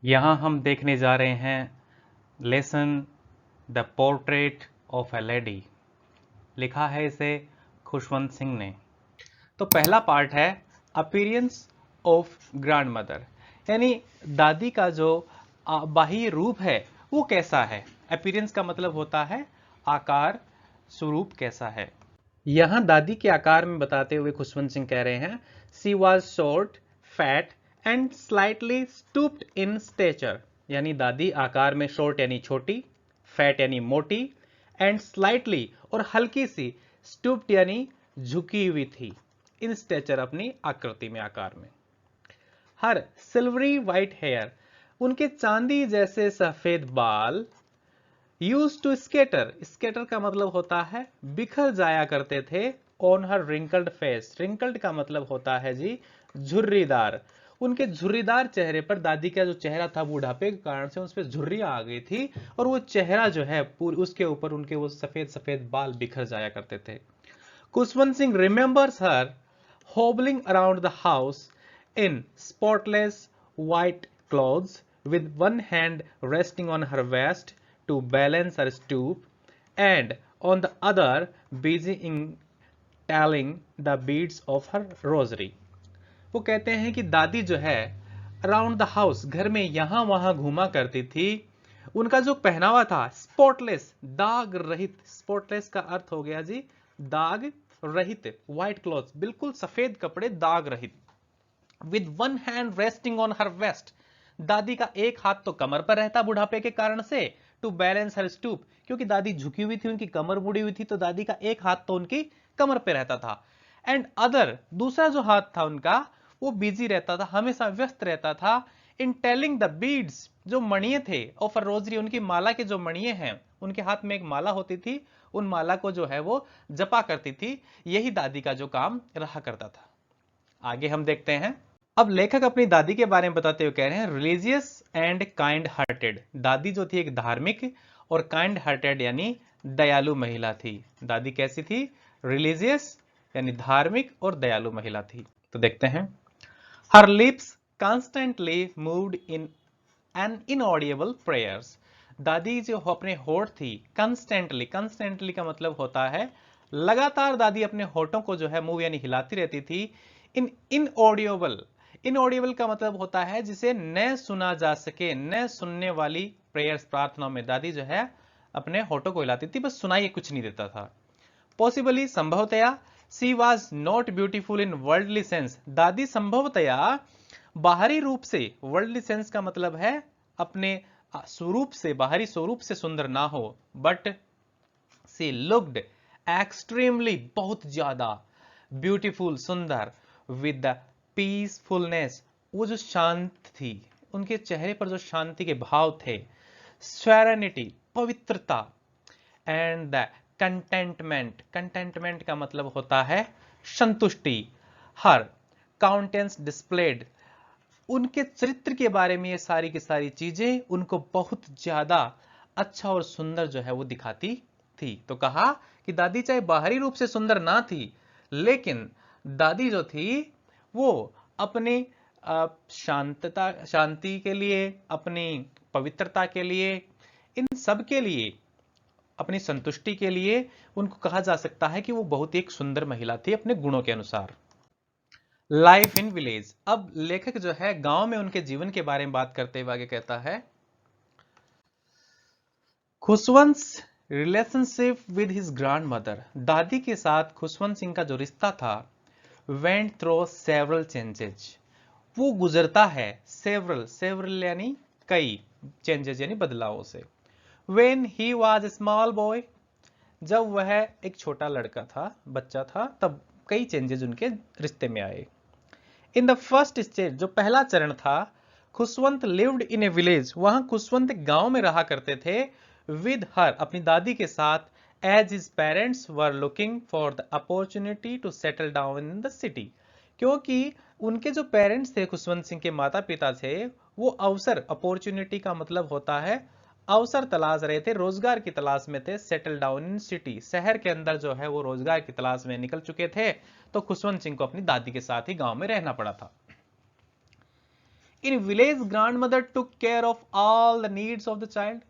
यहाँ हम देखने जा रहे हैं lesson the portrait of A lady. लिखा है इसे खुशवंत सिंह ने। तो पहला पार्ट है अपीयरेंस ऑफ ग्रैंड मदर, यानी दादी का जो बाह्य रूप है वो कैसा है। अपीयरेंस का मतलब होता है आकार, स्वरूप कैसा है। यहां दादी के आकार में बताते हुए खुशवंत सिंह कह रहे हैं she was short, fat and slightly stooped in stature, यानी दादी आकार में शॉर्ट यानी छोटी, फैट यानी मोटी, एंड स्लाइटली और हल्की सी, स्टूप्ड यानी झुकी हुई थी, इन स्टेचर अपनी आकृति में, आकार में। हर सिल्वरी व्हाइट हेयर, उनके चांदी जैसे सफेद बाल, यूज टू स्केटर, स्केटर का मतलब होता है बिखर जाया करते थे, on her wrinkled face, wrinkled का मतलब होता है जी झुर्रीदार, उनके झुर्रीदार चेहरे पर, दादी का जो चेहरा था बुढ़ापे के कारण से उस पर झुर्रियां आ गई थी और वो चेहरा जो है पूरी उसके ऊपर उनके वो सफेद सफेद बाल बिखर जाया करते थे। Khushwant Singh remembers her hobbling around the house in spotless white clothes, with one hand resting on her waist to balance her stoop, and on the other busy in tallying the beads of her rosary. वो कहते हैं कि दादी जो है around the house, घर में यहां वहां घूमा करती थी। उनका जो पहनावा था स्पॉटलेस, दाग रहित, स्पॉटलेस का अर्थ हो गया जी दाग रहित, व्हाइट क्लॉथ, बिल्कुल सफेद कपड़े दाग रहित। With one hand resting on her waist, दादी का एक हाथ तो कमर पर रहता बुढ़ापे के कारण से, टू बैलेंस हर स्टूप, क्योंकि दादी झुकी हुई थी, उनकी कमर मुड़ी हुई थी, तो दादी का एक हाथ तो उनकी कमर पे रहता था। एंड अदर, दूसरा जो हाथ था उनका वो बिजी रहता था, हमेशा व्यस्त रहता था, इन टेलिंग द बीड्स, जो मणिये थे, ऑफ अ रोजरी, उनकी माला के जो मणिये हैं, उनके हाथ में एक माला होती थी, उन माला को जो है वो जपा करती थी। यही दादी का जो काम रहा करता था। आगे हम देखते हैं। अब लेखक अपनी दादी के बारे में बताते हुए कह रहे हैं रिलीजियस एंड काइंड हार्टेड, दादी जो थी एक धार्मिक और काइंड हार्टेड यानी दयालु महिला थी। दादी कैसी थी? रिलीजियस यानी धार्मिक और दयालु महिला थी। तो देखते हैं। हर lips constantly moved in an inaudible prayers, दादी जो अपने होठ थी कंस्टेंटली, कंस्टेंटली का मतलब होता है लगातार, दादी अपने होठों को जो है मूव यानी हिलाती रहती थी। इन इनऑडिबल, इनऑडिबल का मतलब होता है जिसे न सुना जा सके, न सुनने वाली प्रेयर्स, प्रार्थना में दादी जो है अपने होठों को हिलाती थी, बस सुनाई कुछ नहीं देता था। पॉसिबली, संभवतया, she was not beautiful in worldly sense, दादी संभवतया बाहरी रूप से, वर्ल्डली सेंस का मतलब है अपने स्वरूप से, बाहरी स्वरूप से सुंदर ना हो, बट सी लुक्ड एक्सट्रीमली, बहुत ज्यादा, ब्यूटीफुल, सुंदर, विद द पीसफुलनेस, वो जो शांत थी, उनके चेहरे पर जो शांति के भाव थे, सेरेनिटी, पवित्रता, एंड द कंटेंटमेंट, कंटेंटमेंट का मतलब होता है संतुष्टि। हर काउंटेंस डिस्प्लेड, उनके चरित्र के बारे में ये सारी की सारी चीजें उनको बहुत ज्यादा अच्छा और सुंदर जो है वो दिखाती थी। तो कहा कि दादी चाहे बाहरी रूप से सुंदर ना थी, लेकिन दादी जो थी वो अपनी शांतता, शांति के लिए, अपनी पवित्रता के लिए, इन सब के लिए, अपनी संतुष्टि के लिए, उनको कहा जा सकता है कि वो बहुत ही एक सुंदर महिला थी अपने गुणों के अनुसार। लाइफ इन विलेज, अब लेखक जो है गांव में उनके जीवन के बारे में बात करते हुए आगे कहता है Khushwant relationship with his grand mother, दादी के साथ खुशवंत सिंह का जो रिश्ता था वेंट थ्रू सेवरल चेंजेस, वो गुजरता है सेवरल, सेवरल यानी कई, चेंजेस यानी बदलावों से। When he was small boy, जब वह एक छोटा लड़का था, बच्चा था, तब कई चेंजेस उनके रिश्ते में आए। इन द फर्स्ट स्टेज, जो पहला चरण था, Khushwant lived in A village, वहां खुशवंत गांव में रहा करते थे, विद हर, अपनी दादी के साथ, as his parents were looking for the opportunity to settle down in the city, क्योंकि उनके जो पेरेंट्स थे, खुशवंत सिंह के माता पिता थे, वो अवसर, अपॉर्चुनिटी का मतलब होता है अवसर तलाश रहे थे, रोजगार की तलाश में थे, सेटल डाउन इन सिटी, शहर के अंदर जो है वो रोजगार की तलाश में निकल चुके थे, तो खुशवंत सिंह को अपनी दादी के साथ ही गांव में रहना पड़ा था। In village grandmother took care of all the needs of the child.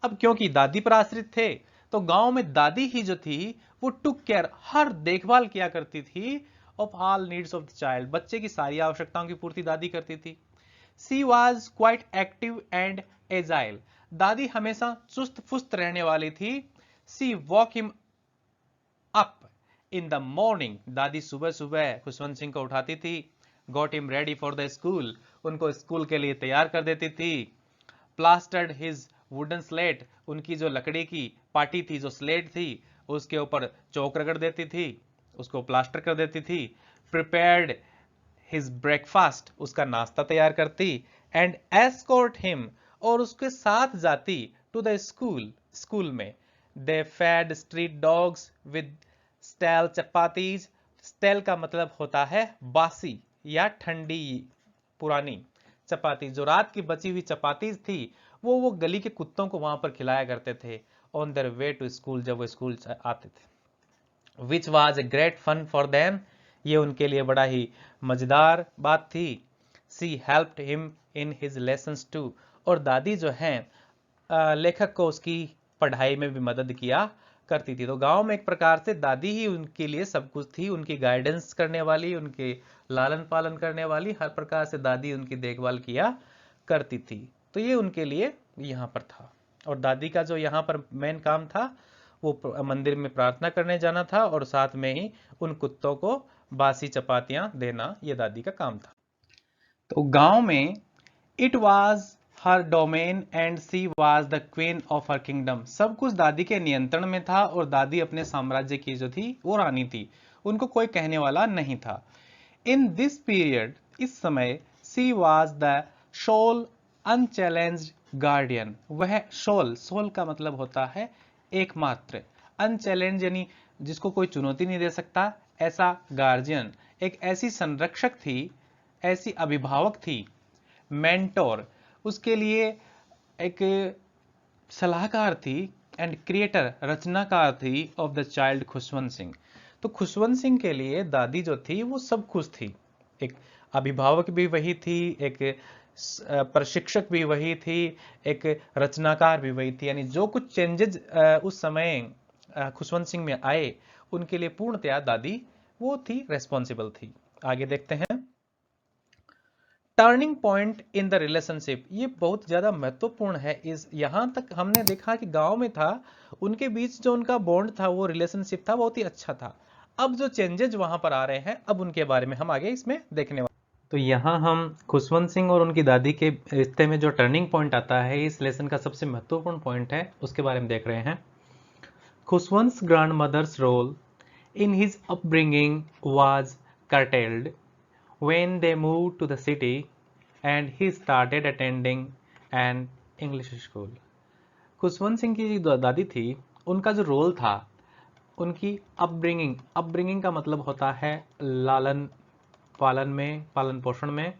अब क्योंकि दादी पर आश्रित थे तो गांव में दादी ही जो थी वो टुक केयर, हर देखभाल किया करती थी, of all needs of the child, बच्चे की सारी आवश्यकताओं की पूर्ति दादी करती थी। She was quite active and agile, दादी हमेशा चुस्त फुस्त रहने वाली थी। She woke him up in the morning, दादी सुबह सुबह खुशवंत सिंह को उठाती थी। Got him ready for the school, उनको स्कूल के लिए तैयार कर देती थी। प्लास्टर्ड हिज वुडन स्लेट, उनकी जो लकड़ी की पाटी थी, जो स्लेट थी, उसके ऊपर चौक रगड़ देती थी, उसको प्लास्टर कर देती थी। प्रिपेयर्ड हिज ब्रेकफास्ट, उसका नाश्ता तैयार करती। एंड एस्कॉर्ट हिम, और उसके साथ जाती टू द स्कूल, स्कूल में। They fed street dogs with stale chapatis, stale का मतलब होता है बासी या ठंडी पुरानी चपाती, जो रात की बची हुई चपातीज थी वो गली के कुत्तों को वहां पर खिलाया करते थे on their way to school, जब वो स्कूल आते थे। Which was a great fun for them, ये उनके लिए बड़ा ही मजेदार बात थी। She helped him in his lessons too, और दादी जो हैं लेखक को उसकी पढ़ाई में भी मदद किया करती थी। तो गांव में एक प्रकार से दादी ही उनके लिए सब कुछ थी, उनकी गाइडेंस करने वाली, उनके लालन पालन करने वाली, हर प्रकार से दादी उनकी देखभाल किया करती थी। तो ये उनके लिए यहाँ पर था। और दादी का जो यहाँ पर मेन काम था वो मंदिर में प्रार्थना करने जाना था और साथ में ही उन कुत्तों को बासी चपातियां देना, ये दादी का काम था। तो गांव में it was her domain and she was the queen of her kingdom, सब कुछ दादी के नियंत्रण में था और दादी अपने साम्राज्य की जो थी वो रानी थी, उनको कोई कहने वाला नहीं था। इन दिस पीरियड, इस समय, she was the sole unchallenged guardian, वह शोल, शोल का मतलब होता है एकमात्र, अनचैलेंज यानी जिसको कोई चुनौती नहीं दे सकता, ऐसा गार्जियन, एक ऐसी संरक्षक थी, ऐसी अभिभावक थी। मेंटोर, उसके लिए एक सलाहकार थी। एंड क्रिएटर, रचनाकार थी of the child Khushwant Singh. तो खुशवंत सिंह के लिए दादी जो थी वो सब कुछ थी, एक अभिभावक भी वही थी, एक प्रशिक्षक भी वही थी, एक रचनाकार भी वही थी। यानी जो कुछ चेंजेस उस समय खुशवंत सिंह में आए उनके लिए पूर्णतया दादी वो थी, रेस्पॉन्सिबल थी। आगे देखते हैं। Turning point in the relationship, ये बहुत ज्यादा महत्वपूर्ण है। इस यहां तक हमने देखा कि गांव में था, उनके बीच जो उनका बॉन्ड था, वो रिलेशनशिप था, बहुत ही अच्छा था। अब जो चेंजेस वहां पर आ रहे हैं, अब उनके बारे में हम आगे इसमें देखने वाले। तो यहाँ हम खुशवंत सिंह और उनकी दादी के रिश्ते में जो टर्निंग पॉइंट आता है, इस लेसन का सबसे महत्वपूर्ण पॉइंट है, उसके बारे में देख रहे हैं। Khushwant grandmother's role in his upbringing was curtailed when they moved to the city and he started attending an English school. Khushwant Singh की जो दादी थी, उनका जो रोल था, उनकी अपब्रिंगिंग, अपब्रिंगिंग का मतलब होता है लालन पालन में, पालन पोषण में,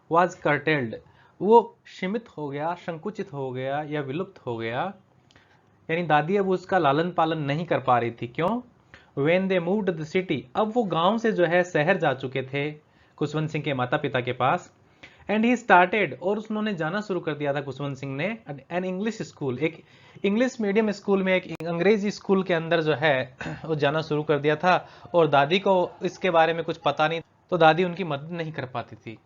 वाज कर्टेल्ड, वो सीमित हो गया, संकुचित हो गया या विलुप्त हो गया। यानी दादी अब उसका लालन पालन नहीं कर पा रही थी। क्यों? When they moved to the city, अब वो गांव से जो है शहर जा चुके थे खुशवंत सिंह के माता पिता के पास। एंड ही स्टार्टेड, और उन्होंने जाना शुरू कर दिया था खुशवंत सिंह ने, एन इंग्लिश स्कूल, एक इंग्लिश मीडियम स्कूल में, एक अंग्रेजी स्कूल के अंदर जो है वो जाना शुरू कर दिया था। और दादी को इसके बारे में कुछ पता नहीं, तो दादी उनकी मदद नहीं कर पाती थी।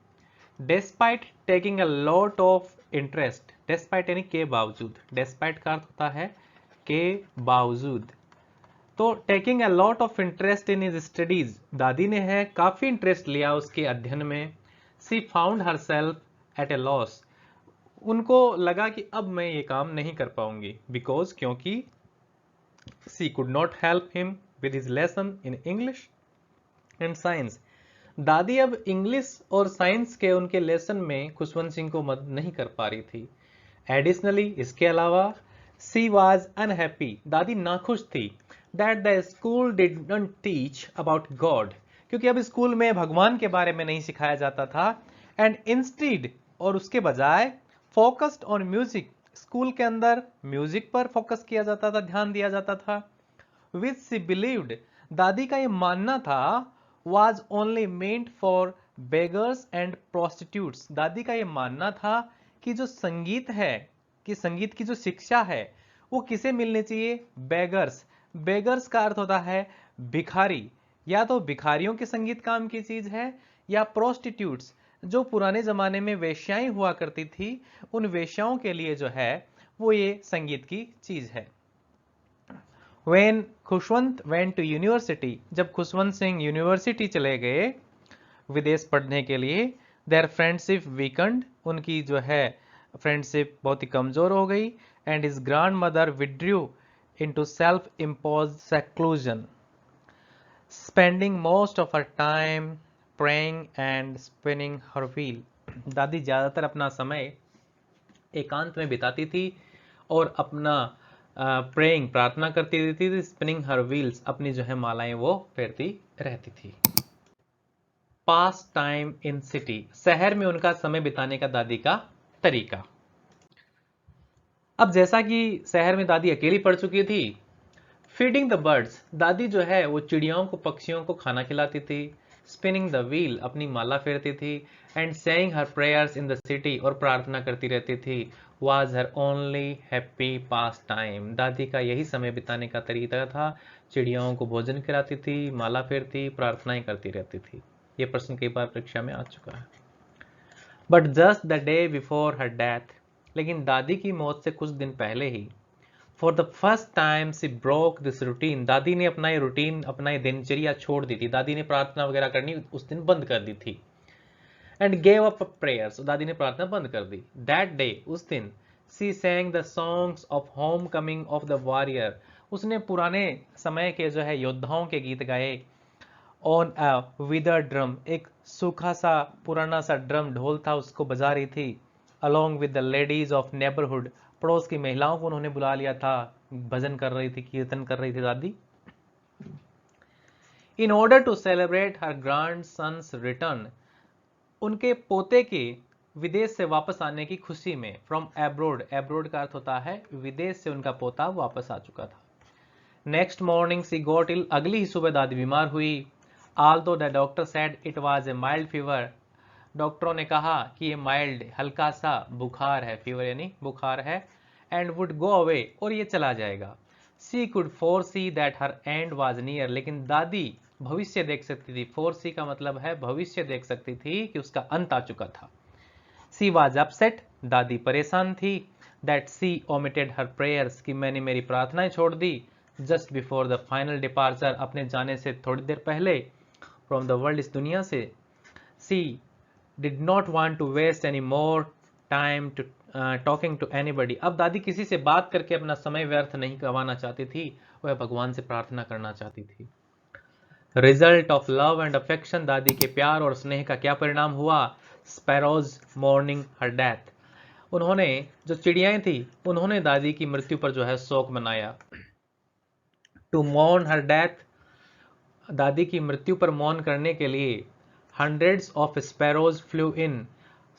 Despite taking a lot of interest, despite यानी के बावजूद, डेस्पाइट का अर्थ होता है के बावजूद। तो taking a lot of interest in his studies, दादी ने है काफी इंटरेस्ट लिया उसके अध्ययन में। She found herself at a loss, उनको लगा कि अब मैं ये काम नहीं कर पाऊंगी, बिकॉज, क्योंकि she could not help him with his lesson in English and science, दादी अब इंग्लिश और साइंस के उनके लेसन में खुशवंत सिंह को मदद नहीं कर पा रही थी। एडिशनली, इसके अलावा, सी वॉज अनहैप्पी, दादी नाखुश थी, that the school did not teach about God, क्योंकि अब स्कूल में भगवान के बारे में नहीं सिखाया जाता था। एंड इंस्टीड, और उसके बजाय, फोकस्ड ऑन म्यूजिक, स्कूल के अंदर म्यूजिक पर फोकस किया जाता था, ध्यान दिया जाता था। विच सी बिलीव्ड, दादी का ये मानना था, was only meant for beggars and prostitutes. दादी का ये मानना था कि जो संगीत है, कि संगीत की जो शिक्षा है वो किसे मिलनी चाहिए? बेगर्स। बेगर्स का अर्थ होता है भिखारी, या तो भिखारियों के संगीत काम की चीज है, या प्रोस्टिट्यूट्स जो पुराने जमाने में वेश्याएं हुआ करती थी, उन वेश्याओं के लिए जो है वो ये संगीत की चीज है। When Khushwant went to university, जब खुशवंत सिंह यूनिवर्सिटी चले गए विदेश पढ़ने के लिए, their friendship weakened, उनकी जो है फ्रेंडशिप बहुत ही कमजोर हो गई, and his grandmother withdrew into self-imposed seclusion, spending most of her time praying and spinning her wheel। दादी ज्यादातर अपना समय एकांत में बिताती थी और अपना प्रेइंग प्रार्थना करती रहती थी, स्पिनिंग हर व्हील्स अपनी जो है मालाएं वो फेरती रहती थी। पास टाइम इन सिटी, शहर में उनका समय बिताने का दादी का तरीका। अब जैसा कि शहर में दादी अकेली पड़ चुकी थी, फीडिंग द बर्ड्स, दादी जो है वो चिड़ियाओं को, पक्षियों को खाना खिलाती थी, स्पिनिंग द व्हील अपनी माला फेरती थी, and saying her prayers in the city और प्रार्थना करती रहती थी, was her only happy pass time. दादी का यही समय बिताने का तरीका था, चिड़ियाओं को भोजन खिलाती थी, माला फेरती, प्रार्थनाएं करती रहती थी। ये प्रश्न कई बार परीक्षा में आ चुका है। But just the day before her death, लेकिन दादी की मौत से कुछ दिन पहले ही, for the first time she broke this routine, दादी ने अपना ये रूटीन, अपना ये दिनचर्या छोड़ दी थी। दादी ने प्रार्थना वगैरह करनी उस दिन बंद कर दी थी। एंड गेव अप प्रेयर्स, दादी ने प्रार्थना बंद कर दी। दैट डे, उस दिन, सी sang the songs of home coming of the warrior, उसने पुराने समय के जो है योद्धाओं के गीत गाए। ऑन अ विदर ड्रम, एक सूखा सा पुराना सा ड्रम ढोल था, उसको बजा रही थी। Along with the ladies of neighbourhood, पड़ोस की महिलाओं को उन्होंने बुला लिया था, भजन कर रही थी, कीर्तन कर रही थी दादी। In order to celebrate her grandson's return, उनके पोते के विदेश से वापस आने की खुशी में। फ्रॉम एब्रोड, एब्रोड का अर्थ होता है विदेश से उनका पोता वापस आ चुका था। नेक्स्ट मॉर्निंग सी गॉट इल, अगली ही सुबह दादी बीमार हुई। Although the doctor said it was a mild fever, डॉक्टरों ने कहा कि ये माइल्ड, हल्का सा बुखार है, फीवर यानी बुखार है, एंड वुड गो अवे, और ये चला जाएगा। She could foresee that her end was near, लेकिन दादी भविष्य देख सकती थी। फोर सी का मतलब है भविष्य देख सकती थी कि उसका अंत आ चुका था। सी वाज अपसेट, दादी परेशान थी। That she omitted her prayers, कि मैंने मेरी प्रार्थनाएं छोड़ दी। Just before the final departure, अपने जाने से थोड़ी देर पहले, फ्रॉम द वर्ल्ड, इस दुनिया से। She did not want to waste any more time to talking to anybody, अब दादी किसी से बात करके अपना समय व्यर्थ नहीं गंवाना चाहती थी, वह भगवान से प्रार्थना करना चाहती थी। Result of love and affection, दादी के प्यार और स्नेह का क्या परिणाम हुआ? स्पैरोज मॉर्निंग हर डेथ, उन्होंने, जो चिड़ियाएं थी, उन्होंने दादी की मृत्यु पर जो है शोक मनाया। टू मॉर्न हर डेथ, दादी की मृत्यु पर मौन करने के लिए हंड्रेड्स ऑफ स्पैरोज फ्लू इन,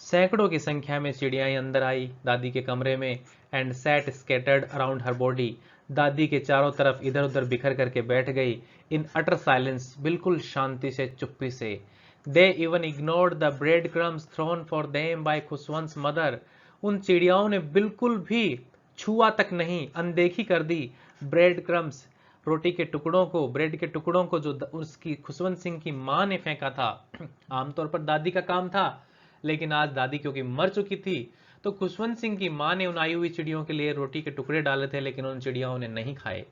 सैकड़ों की संख्या में चिड़ियाएं अंदर आई दादी के कमरे में। And set scattered around her body, दादी के चारों तरफ इधर उधर बिखर करके बैठ गई। इन अटर साइलेंस, बिल्कुल शांति से, चुप्पी से। They even ignored the bread crumbs thrown for them by Khushwant mother, उन चिड़ियाओं ने बिल्कुल भी छुआ तक नहीं, अनदेखी कर दी ब्रेड क्रम्स, रोटी के टुकड़ों को, ब्रेड के टुकड़ों को, जो उसकी खुशवंत सिंह की मां ने फेंका था। आमतौर पर दादी का काम था, लेकिन आज दादी क्योंकि मर चुकी थी, तो खुशवंत सिंह की मां ने उन आई हुई चिड़ियों के लिए रोटी के टुकड़े डाले थे, लेकिन उन चिड़ियों ने नहीं खाए।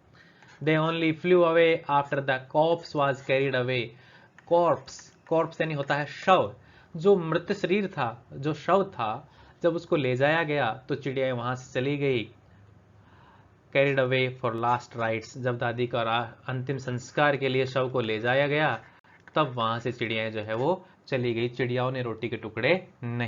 They only flu away after the corps was carried away, corps, corps यानी होता है शव, जो मृत शरीर था, जो शव था, जब उसको ले जाया गया तो चिड़ियाएं वहां से चली गई। Carried away for last rites, जब दादी का अंतिम संस्कार के लिए शव को ले जाया गया, तब वहां से चिड़ियाएं जो है वो चली गई। चिड़ियाओं ने रोटी के टुकड़े नहीं